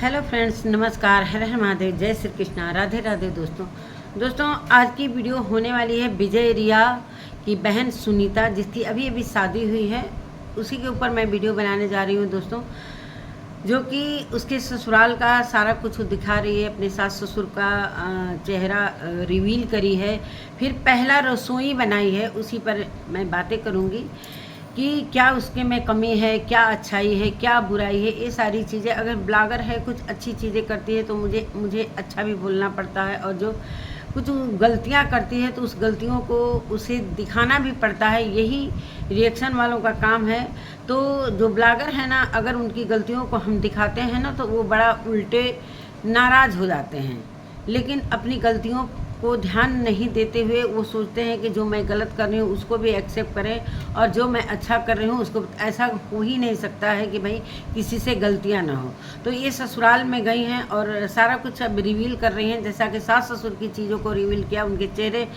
Hello friends, नमस्कार। हर हर महादेव, जय श्री कृष्णा, राधे राधे। दोस्तों आज की वीडियो होने वाली है विजय रिया की बहन सुनीता, जिसकी अभी अभी शादी हुई है। उसी के ऊपर मैं वीडियो बनाने जा रही हूँ दोस्तों, जो कि उसके ससुराल का सारा कुछ दिखा रही है। अपने सास ससुर का चेहरा रिवील करी है, फिर पहला रसोई बनाई है, उसी पर मैं बातें करूँगी कि क्या उसके में कमी है, क्या अच्छाई है, क्या बुराई है। ये सारी चीज़ें, अगर ब्लॉगर है कुछ अच्छी चीज़ें करती है तो मुझे अच्छा भी बोलना पड़ता है, और जो कुछ गलतियां करती है तो उस गलतियों को उसे दिखाना भी पड़ता है। यही रिएक्शन वालों का काम है। तो जो ब्लॉगर है ना, अगर उनकी गलतियों को हम दिखाते हैं ना तो वो बड़ा उल्टे नाराज़ हो जाते हैं, लेकिन अपनी गलतियों को ध्यान नहीं देते हुए वो सोचते हैं कि जो मैं गलत कर रही हूँ उसको भी एक्सेप्ट करें, और जो मैं अच्छा कर रही हूँ उसको। ऐसा हो ही नहीं सकता है कि भाई किसी से गलतियाँ ना हो। तो ये ससुराल में गई हैं और सारा कुछ अब रिवील कर रही हैं, जैसा कि सास ससुर की चीज़ों को रिवील किया, उनके चेहरे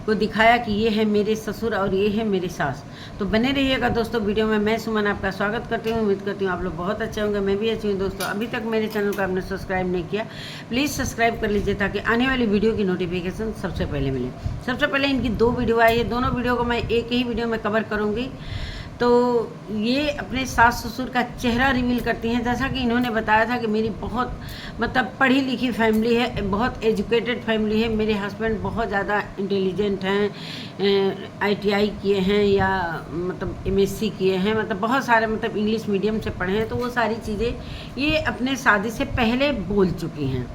को दिखाया कि ये है मेरे ससुर और ये है मेरी सास। तो बने रहिएगा दोस्तों वीडियो में। मैं सुमन आपका स्वागत करती हूँ। उम्मीद करती हूँ आप लोग बहुत अच्छे होंगे, मैं भी अच्छी हूँ। दोस्तों अभी तक मेरे चैनल को आपने सब्सक्राइब नहीं किया, प्लीज़ सब्सक्राइब कर लीजिए ताकि आने वाली वीडियो की नोटिफिकेशन सबसे पहले मिले। सबसे पहले इनकी 2 वीडियो आई है, दोनों वीडियो को मैं एक ही वीडियो में कवर करूँगी। तो ये अपने सास ससुर का चेहरा रिवील करती हैं। जैसा कि इन्होंने बताया था कि मेरी बहुत पढ़ी लिखी फैमिली है, बहुत एजुकेटेड फैमिली है। मेरे हस्बैंड बहुत ज़्यादा इंटेलिजेंट हैं, ITI किए हैं या MSc किए हैं, बहुत सारे इंग्लिश मीडियम से पढ़े हैं। तो वो सारी चीज़ें ये अपने शादी से पहले बोल चुकी हैं।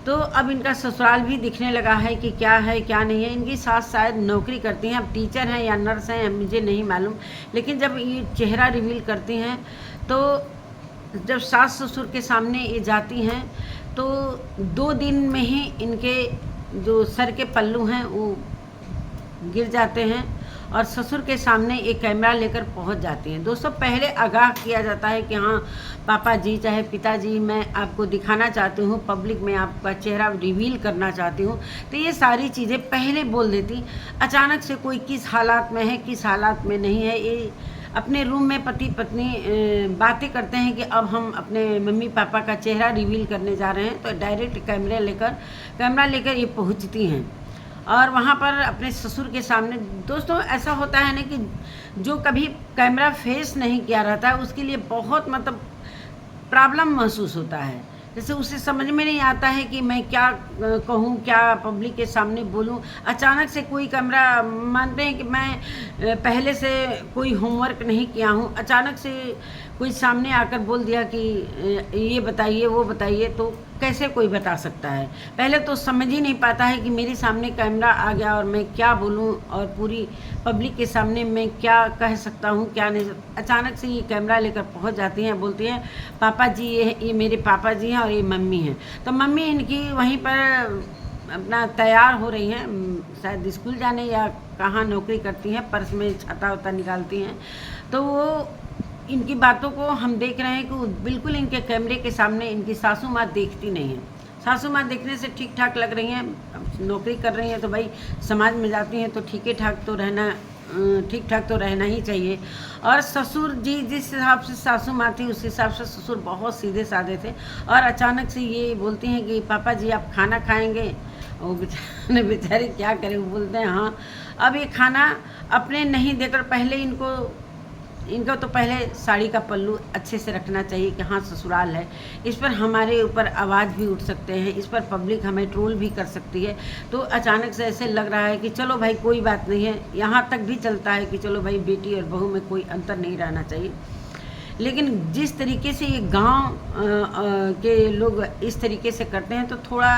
तो अब इनका ससुराल भी दिखने लगा है कि क्या है क्या नहीं है। इनकी सास शायद नौकरी करती हैं, अब टीचर हैं या नर्स हैं मुझे नहीं मालूम, लेकिन जब ये चेहरा रिवील करती हैं तो जब सास ससुर के सामने ये जाती हैं तो 2 दिन में ही इनके जो सर के पल्लू हैं वो गिर जाते हैं और ससुर के सामने एक कैमरा लेकर पहुंच जाती हैं। दोस्तों पहले आगाह किया जाता है कि हाँ पापा जी चाहे पिताजी, मैं आपको दिखाना चाहती हूँ, पब्लिक में आपका चेहरा रिवील करना चाहती हूँ। तो ये सारी चीज़ें पहले बोल देती। अचानक से कोई किस हालात में है किस हालात में नहीं है, ये अपने रूम में पति पत्नी बातें करते हैं कि अब हम अपने मम्मी पापा का चेहरा रिवील करने जा रहे हैं। तो डायरेक्ट कैमरा लेकर ये पहुँचती हैं और वहाँ पर अपने ससुर के सामने। दोस्तों ऐसा होता है ना कि जो कभी कैमरा फेस नहीं किया रहता है उसके लिए बहुत प्रॉब्लम महसूस होता है। जैसे उसे समझ में नहीं आता है कि मैं क्या कहूँ, क्या पब्लिक के सामने बोलूँ। अचानक से कोई कैमरा, मानते हैं कि मैं पहले से कोई होमवर्क नहीं किया हूँ, अचानक से कोई सामने आकर बोल दिया कि ये बताइए वो बताइए, तो कैसे कोई बता सकता है। पहले तो समझ ही नहीं पाता है कि मेरे सामने कैमरा आ गया और मैं क्या बोलूं और पूरी पब्लिक के सामने मैं क्या कह सकता हूं क्या नहीं। अचानक से ये कैमरा लेकर पहुंच जाती हैं, बोलती हैं पापा जी ये मेरे पापा जी हैं और ये मम्मी हैं। तो मम्मी इनकी वहीं पर अपना तैयार हो रही हैं, शायद स्कूल जाने या कहाँ नौकरी करती हैं, पर्स में छाता वता निकालती हैं। तो वो इनकी बातों को हम देख रहे हैं कि बिल्कुल इनके कैमरे के सामने इनकी सासू माँ देखती नहीं है। सासू माँ देखने से ठीक ठाक लग रही हैं, नौकरी कर रही हैं तो भाई समाज में जाती हैं तो ठीक ठाक तो रहना ही चाहिए। और ससुर जी जिस हिसाब से सासू माँ थी उस हिसाब से ससुर बहुत सीधे साधे थे। और अचानक से ये बोलती हैं कि पापा जी आप खाना खाएंगे। वो बेचारे क्या करें, वो बोलते हैं हाँ। अब ये खाना अपने नहीं देकर पहले इनको तो पहले साड़ी का पल्लू अच्छे से रखना चाहिए कि हाँ ससुराल है, इस पर हमारे ऊपर आवाज़ भी उठ सकते हैं, इस पर पब्लिक हमें ट्रोल भी कर सकती है। तो अचानक से ऐसे लग रहा है कि चलो भाई कोई बात नहीं है, यहाँ तक भी चलता है कि चलो भाई बेटी और बहू में कोई अंतर नहीं रहना चाहिए। लेकिन जिस तरीके से ये गांव के लोग इस तरीके से करते हैं तो थोड़ा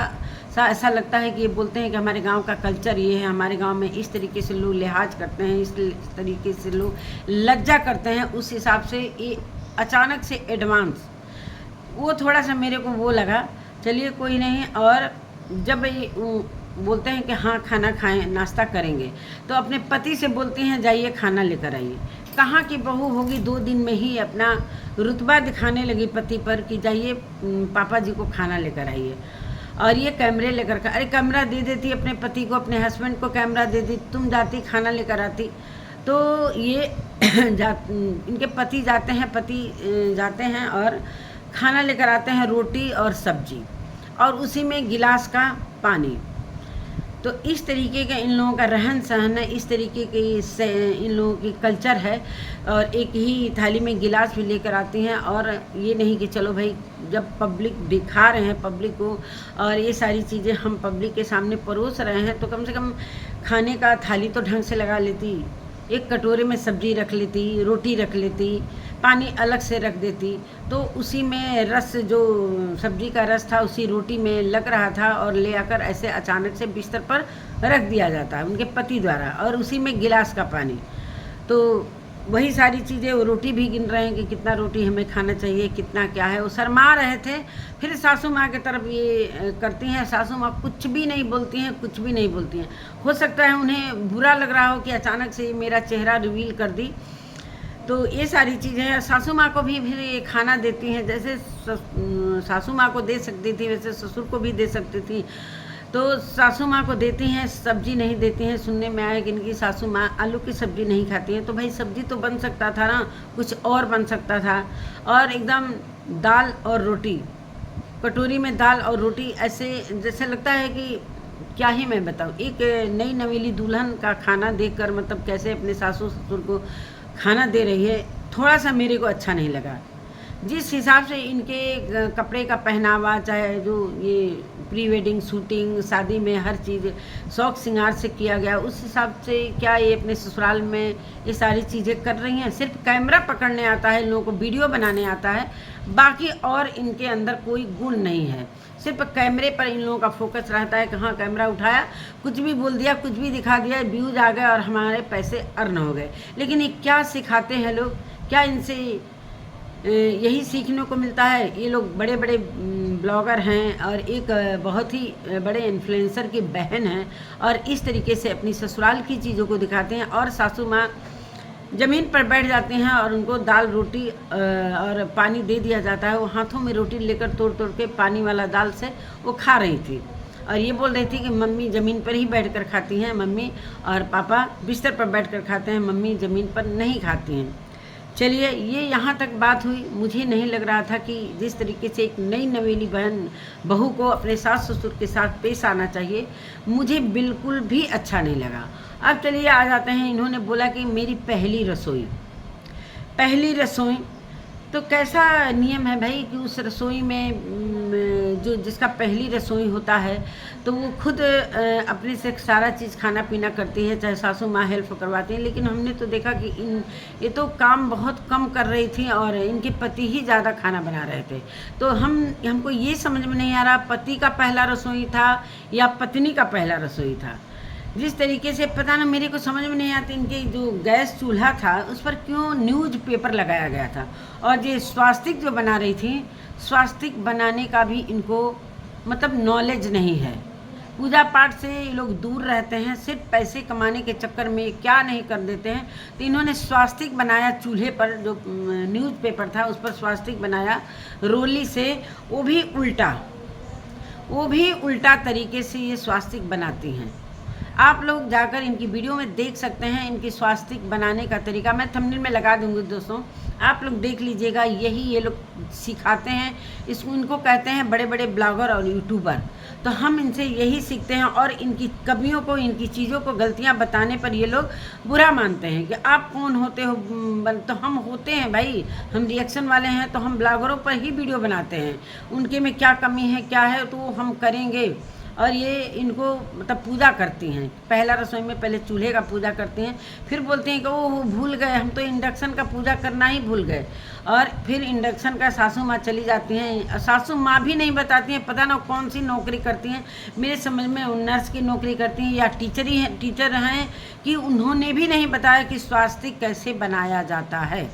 सा ऐसा लगता है कि ये बोलते हैं कि हमारे गांव का कल्चर ये है, हमारे गांव में इस तरीके से लोग लिहाज करते हैं, इस तरीके से लोग लज्जा करते हैं। उस हिसाब से ये अचानक से एडवांस वो थोड़ा सा मेरे को वो लगा, चलिए कोई नहीं। और जब ये बोलते हैं कि हाँ खाना खाएं नाश्ता करेंगे, तो अपने पति से बोलती हैं जाइए खाना लेकर आइए। कहाँ की बहू होगी, 2 दिन में ही अपना रुतबा दिखाने लगी पति पर कि जाइए पापा जी को खाना लेकर आइए। और ये कैमरे लेकर अरे कैमरा दे देती अपने पति को, अपने हस्बैंड को कैमरा दे दी, तुम जाती खाना लेकर आती। तो ये इनके पति जाते हैं और खाना लेकर आते हैं, रोटी और सब्जी, और उसी में गिलास का पानी। तो इस तरीके का इन लोगों का रहन सहन है, इस तरीके की इन लोगों की कल्चर है। और एक ही थाली में गिलास भी लेकर आती हैं, और ये नहीं कि चलो भाई जब पब्लिक दिखा रहे हैं पब्लिक को और ये सारी चीज़ें हम पब्लिक के सामने परोस रहे हैं, तो कम से कम खाने का थाली तो ढंग से लगा लेती, एक कटोरे में सब्जी रख लेती, रोटी रख लेती, पानी अलग से रख देती, तो उसी में रस, जो सब्जी का रस था उसी रोटी में लग रहा था, और ले आकर ऐसे अचानक से बिस्तर पर रख दिया जाता है उनके पति द्वारा, और उसी में गिलास का पानी। तो वही सारी चीज़ें, वो रोटी भी गिन रहे हैं कि कितना रोटी हमें खाना चाहिए, कितना क्या है, वो शर्मा रहे थे। फिर सासू माँ की तरफ ये करती हैं, सासू माँ कुछ भी नहीं बोलती हैं, कुछ भी नहीं बोलती हैं। हो सकता है उन्हें बुरा लग रहा हो कि अचानक से मेरा चेहरा रिवील कर दी। तो ये सारी चीज़ें हैं। सासू माँ को भी फिर ये खाना देती हैं, जैसे सासू माँ को दे सकती थी वैसे ससुर को भी दे सकती थी। तो सासू माँ को देती हैं, सब्जी नहीं देती हैं। सुनने में आया कि इनकी सासू माँ आलू की सब्ज़ी नहीं खाती हैं, तो भाई सब्ज़ी तो बन सकता था ना, कुछ और बन सकता था। और एकदम दाल और रोटी, कटोरी में दाल और रोटी, ऐसे जैसे लगता है कि क्या ही मैं बताऊँ, एक नई नवेली दुल्हन का खाना देखकर मतलब कैसे अपने सासू ससुर को खाना दे रही है, थोड़ा सा मेरे को अच्छा नहीं लगा। जिस हिसाब से इनके कपड़े का पहनावा, चाहे जो ये प्री वेडिंग शूटिंग, शादी में हर चीज़ शौक श्रृंगार से किया गया, उस हिसाब से क्या ये अपने ससुराल में ये सारी चीज़ें कर रही हैं? सिर्फ कैमरा पकड़ने आता है इन लोगों को, वीडियो बनाने आता है, बाकी और इनके अंदर कोई गुण नहीं है। सिर्फ कैमरे पर इन लोगों का फोकस रहता है कि हाँ कैमरा उठाया, कुछ भी बोल दिया, कुछ भी दिखा दिया, व्यूज आ गए और हमारे पैसे अर्न हो गए। लेकिन ये क्या सिखाते हैं लोग? क्या इनसे यही सीखने को मिलता है? ये लोग बड़े बड़े ब्लॉगर हैं और एक बहुत ही बड़े इन्फ्लुएंसर की बहन हैं, और इस तरीके से अपनी ससुराल की चीज़ों को दिखाते हैं। और सासू माँ ज़मीन पर बैठ जाते हैं और उनको दाल रोटी और पानी दे दिया जाता है। वो हाथों में रोटी लेकर तोड़ तोड़ के पानी वाला दाल से वो खा रही थी, और ये बोल रही थी कि मम्मी ज़मीन पर ही बैठकर खाती हैं, मम्मी और पापा बिस्तर पर बैठकर खाते हैं, मम्मी ज़मीन पर नहीं खाती हैं। चलिए, ये यहाँ तक बात हुई। मुझे नहीं लग रहा था कि जिस तरीके से एक नई नवेली बहू को अपने सास ससुर के साथ पेश आना चाहिए, मुझे बिल्कुल भी अच्छा नहीं लगा। अब चलिए आ जाते हैं, इन्होंने बोला कि मेरी पहली रसोई, तो कैसा नियम है भाई कि उस रसोई में जो जिसका पहली रसोई होता है तो वो खुद अपने से सारा चीज़ खाना पीना करती है, चाहे सासू माँ हेल्प करवाती हैं। लेकिन हमने तो देखा कि ये तो काम बहुत कम कर रही थी और इनके पति ही ज़्यादा खाना बना रहे थे। तो हमको ये समझ में नहीं आ रहा पति का पहला रसोई था या पत्नी का पहला रसोई था। जिस तरीके से पता ना, मेरे को समझ में नहीं आती, इनके जो गैस चूल्हा था उस पर क्यों न्यूज़ पेपर लगाया गया था। और ये स्वास्तिक जो बना रही थी, स्वास्तिक बनाने का भी इनको मतलब नॉलेज नहीं है। पूजा पाठ से ये लोग दूर रहते हैं, सिर्फ पैसे कमाने के चक्कर में क्या नहीं कर देते हैं। तो इन्होंने स्वास्तिक बनाया चूल्हे पर, जो न्यूज़पेपर था उस पर स्वास्तिक बनाया रोली से, वो भी उल्टा तरीके से ये स्वास्तिक बनाती हैं। आप लोग जाकर इनकी वीडियो में देख सकते हैं इनकी स्वास्तिक बनाने का तरीका। मैं थंबनेल में लगा दूंगी दोस्तों, आप लोग देख लीजिएगा। यही ये लोग सिखाते हैं, इनको कहते हैं बड़े बड़े ब्लॉगर और यूट्यूबर। तो हम इनसे यही सीखते हैं, और इनकी कमियों को, इनकी चीज़ों को, गलतियां बताने पर ये लोग बुरा मानते हैं कि आप कौन होते हो। तो हम होते हैं भाई, हम रिएक्शन वाले हैं, तो हम ब्लॉगरों पर ही वीडियो बनाते हैं। उनके में क्या कमी है, क्या है, तो हम करेंगे। और ये इनको मतलब पूजा करती हैं, पहला रसोई में पहले चूल्हे का पूजा करती हैं, फिर बोलती हैं कि वो भूल गए, हम तो इंडक्शन का पूजा करना ही भूल गए। और फिर इंडक्शन का सासू माँ चली जाती हैं। सासू माँ भी नहीं बताती हैं, पता ना कौन सी नौकरी करती हैं। मेरे समझ में नर्स की नौकरी करती हैं या टीचर हैं कि उन्होंने भी नहीं बताया कि स्वास्तिक कैसे बनाया जाता है।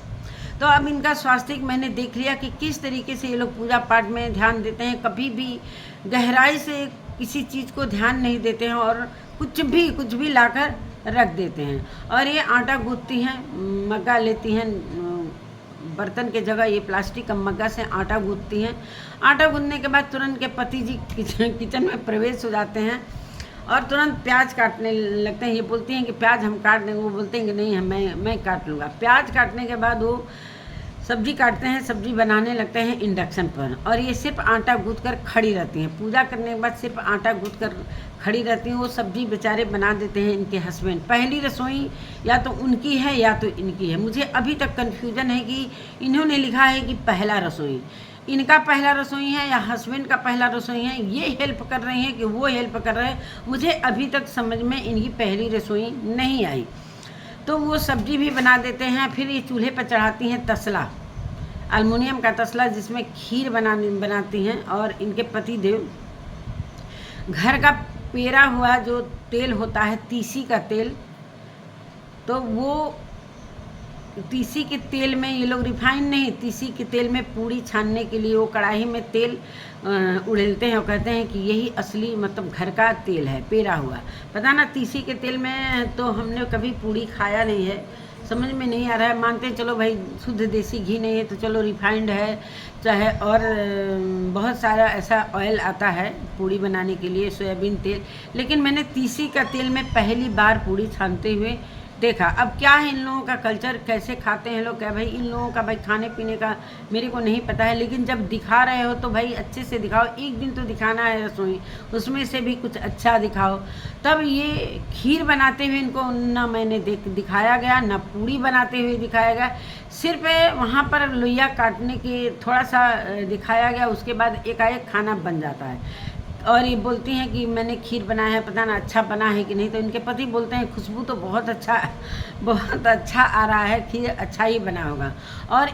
तो अब इनका स्वास्तिक मैंने देख लिया कि किस तरीके से ये लोग पूजा पाठ में ध्यान देते हैं, कभी भी गहराई से किसी चीज़ को ध्यान नहीं देते हैं, और कुछ भी लाकर रख देते हैं। और ये आटा गूंथती हैं, मग्गा लेती हैं, बर्तन के जगह ये प्लास्टिक का मग्गा से आटा गूंथती हैं। आटा गूंथने के बाद तुरंत के पति जी किचन में प्रवेश हो जाते हैं और तुरंत प्याज काटने लगते हैं। ये बोलती हैं कि प्याज हम काट देंगे, वो बोलते हैं कि नहीं मैं काट लूँगा। प्याज काटने के बाद वो सब्जी काटते हैं, सब्जी बनाने लगते हैं इंडक्शन पर, और ये सिर्फ आटा गूँथ कर खड़ी रहती हैं। पूजा करने के बाद सिर्फ आटा गूँथ कर खड़ी रहती हैं। वो सब्जी बेचारे बना देते हैं इनके हस्बैंड। पहली रसोई या तो उनकी है या तो इनकी है। मुझे अभी तक कन्फ्यूजन है कि इन्होंने लिखा है कि पहला रसोई, इनका पहला रसोई है या हस्बैंड का पहला रसोई है। ये हेल्प कर रही हैं कि वो हेल्प कर रहे हैं, मुझे अभी तक समझ में इनकी पहली रसोई नहीं आई। तो वो सब्जी भी बना देते हैं। फिर ये चूल्हे पर चढ़ाती हैं तसला, एल्युमिनियम का तसला, जिसमें खीर बनाती हैं। और इनके पति देव घर का पेरा हुआ जो तेल होता है, तीसी का तेल, तो वो तीसी के तेल में, ये लोग रिफाइन नहीं, तीसी के तेल में पूड़ी छानने के लिए वो कढ़ाई में तेल उड़ेलते हैं और कहते हैं कि यही असली मतलब घर का तेल है, पेरा हुआ। पता ना, तीसी के तेल में तो हमने कभी पूड़ी खाया नहीं है, समझ में नहीं आ रहा है। मानते हैं चलो भाई शुद्ध देसी घी नहीं है तो चलो रिफाइंड है, चाहे और बहुत सारा ऐसा ऑयल आता है पूड़ी बनाने के लिए, सोयाबीन तेल, लेकिन मैंने तीसी का तेल में पहली बार पूड़ी छानते हुए देखा। अब क्या है इन लोगों का कल्चर, कैसे खाते हैं लोग, क्या भाई इन लोगों का भाई खाने पीने का मेरे को नहीं पता है, लेकिन जब दिखा रहे हो तो भाई अच्छे से दिखाओ। एक दिन तो दिखाना है रसोई, उसमें से भी कुछ अच्छा दिखाओ। तब ये खीर बनाते हुए इनको ना मैंने दिखाया गया, ना पूड़ी बनाते हुए दिखाया गया, सिर्फ वहाँ पर लोइया काटने के थोड़ा सा दिखाया गया। उसके बाद एकाएक खाना बन जाता है। और ये बोलती हैं कि मैंने खीर बनाया है, पता ना अच्छा बना है कि नहीं। तो इनके पति बोलते हैं खुशबू तो बहुत अच्छा आ रहा है, खीर अच्छा ही बना होगा। और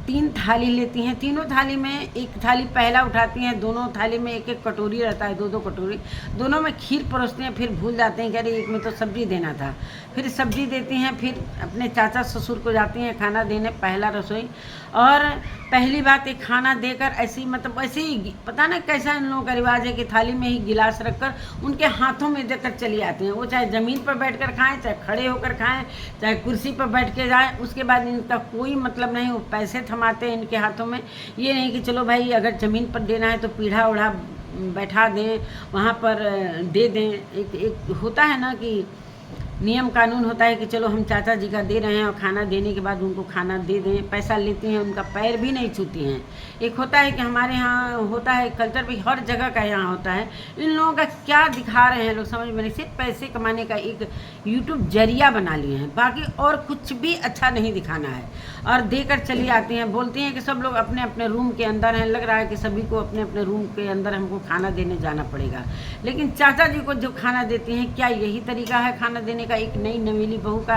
3 थाली लेती हैं, तीनों थाली में एक थाली पहला उठाती हैं, दोनों थाली में एक कटोरी रहता है, 2 कटोरी, दोनों में खीर परोसते हैं। फिर भूल जाते हैं कि अरे एक में तो सब्जी देना था, फिर सब्जी देती हैं। फिर अपने चाचा ससुर को जाती हैं खाना देने, पहला रसोई। और पहली बात एक खाना देकर ऐसी मतलब ऐसे ही पता ना कैसा इन लोगों का रिवाज है कि थाली में ही गिलास रखकर उनके हाथों में देकर चली आती हैं। वो चाहे ज़मीन पर बैठकर खाएं, चाहे खड़े होकर खाएं, चाहे कुर्सी पर बैठ के जाएं, उसके बाद इनका कोई मतलब नहीं। वो पैसे थमाते हैं इनके हाथों में, ये नहीं कि चलो भाई अगर ज़मीन पर देना है तो पीढ़ा उढ़ा बैठा दें, वहाँ पर दे दें। एक होता है ना कि नियम कानून होता है कि चलो हम चाचा जी का दे रहे हैं और खाना देने के बाद उनको खाना दे दें। पैसा लेती हैं, उनका पैर भी नहीं छूती हैं। एक होता है कि हमारे यहाँ होता है कल्चर भी, हर जगह का यहाँ होता है। इन लोगों का क्या दिखा रहे हैं लोग समझ में नहीं। सिर्फ पैसे कमाने का एक यूट्यूब जरिया बना लिए हैं, बाकी और कुछ भी अच्छा नहीं दिखाना है। और देकर चली आती हैं, बोलती हैं कि सब लोग अपने अपने रूम के अंदर हैं, लग रहा है कि सभी को अपने अपने रूम के अंदर हमको खाना देने जाना पड़ेगा। लेकिन चाचा जी को जो खाना देती हैं, क्या यही तरीका है खाना देने का एक नई नवेली बहू का?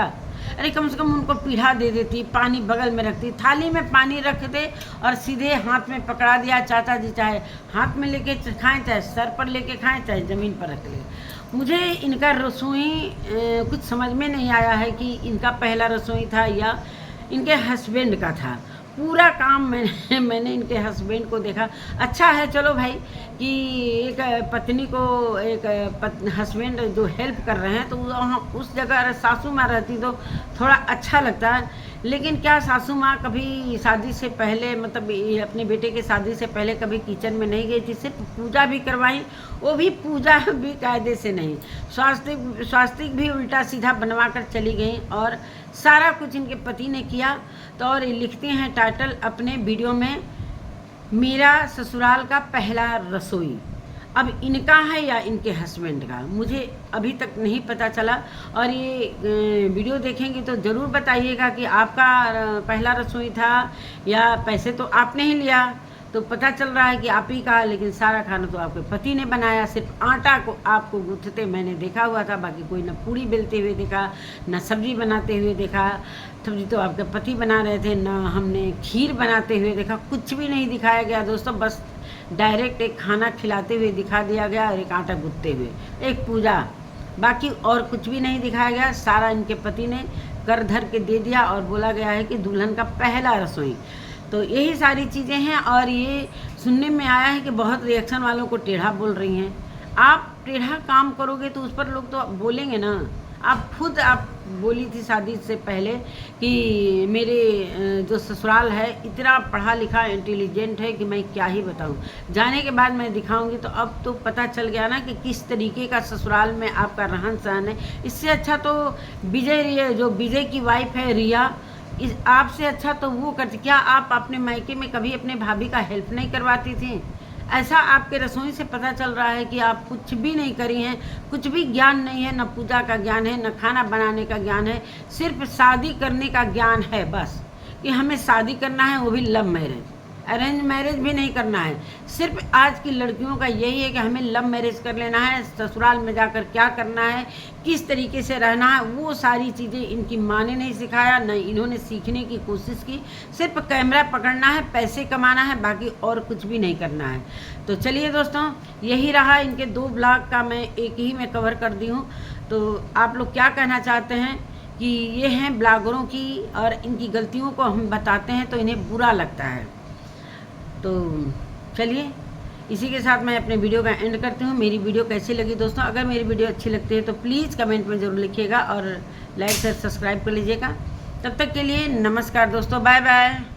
अरे कम से कम उनको पीढ़ा दे देती, पानी बगल में रखती, थाली में पानी रख दे और सीधे हाथ में पकड़ा दिया। चाचा जी चाहे हाथ में लेके खाएं, चाहे सर पर लेके खाएं, चाहे ज़मीन पर रख ले। मुझे इनका रसोई कुछ समझ में नहीं आया है कि इनका पहला रसोई था या इनके हस्बैंड का था। पूरा काम मैंने इनके हस्बैंड को देखा। अच्छा है चलो भाई कि एक पत्नी को एक हस्बैंड जो हेल्प कर रहे हैं, तो वहाँ उस जगह सासू माँ रहती तो थोड़ा अच्छा लगता है। लेकिन क्या सासू माँ कभी शादी से पहले मतलब अपने बेटे के शादी से पहले कभी किचन में नहीं गई थी? सिर्फ पूजा भी करवाई, वो भी पूजा भी कायदे से नहीं, स्वास्तिक भी उल्टा सीधा बनवा कर चली गई। और सारा कुछ इनके पति ने किया। तो और लिखते हैं टाइटल अपने वीडियो में, मेरा ससुराल का पहला रसोई। अब इनका है या इनके हस्बैंड का, मुझे अभी तक नहीं पता चला। और ये वीडियो देखेंगे तो ज़रूर बताइएगा कि आपका पहला रसोई था या पैसे तो आपने ही लिया, तो पता चल रहा है कि आप ही का, लेकिन सारा खाना तो आपके पति ने बनाया। सिर्फ आटा को आपको गूँथते मैंने देखा हुआ था, बाकी कोई न पूड़ी बेलते हुए देखा, न सब्जी बनाते हुए देखा। सब्जी तो आपके पति बना रहे थे, न हमने खीर बनाते हुए देखा, कुछ भी नहीं दिखाया गया दोस्तों। बस डायरेक्ट एक खाना खिलाते हुए दिखा दिया गया और एक आटा गूँथते हुए, एक पूजा, बाकी और कुछ भी नहीं दिखाया गया। सारा इनके पति ने कर धर के दे दिया और बोला गया है कि दुल्हन का पहला रसोई। तो यही सारी चीज़ें हैं। और ये सुनने में आया है कि बहुत रिएक्शन वालों को टेढ़ा बोल रही हैं। आप टेढ़ा काम करोगे तो उस पर लोग तो बोलेंगे ना। आप बोली थी शादी से पहले कि मेरे जो ससुराल है इतना पढ़ा लिखा इंटेलिजेंट है कि मैं क्या ही बताऊं। जाने के बाद मैं दिखाऊंगी। तो अब तो पता चल गया ना कि किस तरीके का ससुराल में आपका रहन सहन है। इससे अच्छा तो विजय की वाइफ है रिया, इस आपसे अच्छा तो वो करती। क्या आप अपने मायके में कभी अपने भाभी का हेल्प नहीं करवाती थी? ऐसा आपके रसोई से पता चल रहा है कि आप कुछ भी नहीं करी हैं, कुछ भी ज्ञान नहीं है, न पूजा का ज्ञान है, न खाना बनाने का ज्ञान है, सिर्फ शादी करने का ज्ञान है बस, कि हमें शादी करना है, वो भी लव मैरिज। अरेंज मैरिज भी नहीं करना है। सिर्फ आज की लड़कियों का यही है कि हमें लव मैरिज कर लेना है, ससुराल में जाकर क्या करना है, किस तरीके से रहना है, वो सारी चीज़ें इनकी माँ ने नहीं सिखाया, न इन्होंने सीखने की कोशिश की। सिर्फ कैमरा पकड़ना है, पैसे कमाना है, बाकी और कुछ भी नहीं करना है। तो चलिए दोस्तों, यही रहा इनके 2 ब्लॉग का, मैं एक ही में कवर कर दी हूँ। तो आप लोग क्या कहना चाहते हैं कि ये हैं ब्लॉगरों की, और इनकी गलतियों को हम बताते हैं तो इन्हें बुरा लगता है। तो चलिए, इसी के साथ मैं अपने वीडियो का एंड करती हूँ। मेरी वीडियो कैसी लगी दोस्तों? अगर मेरी वीडियो अच्छी लगती है तो प्लीज़ कमेंट में ज़रूर लिखिएगा और लाइक से सब्सक्राइब कर लीजिएगा। तब तक के लिए नमस्कार दोस्तों, बाय बाय।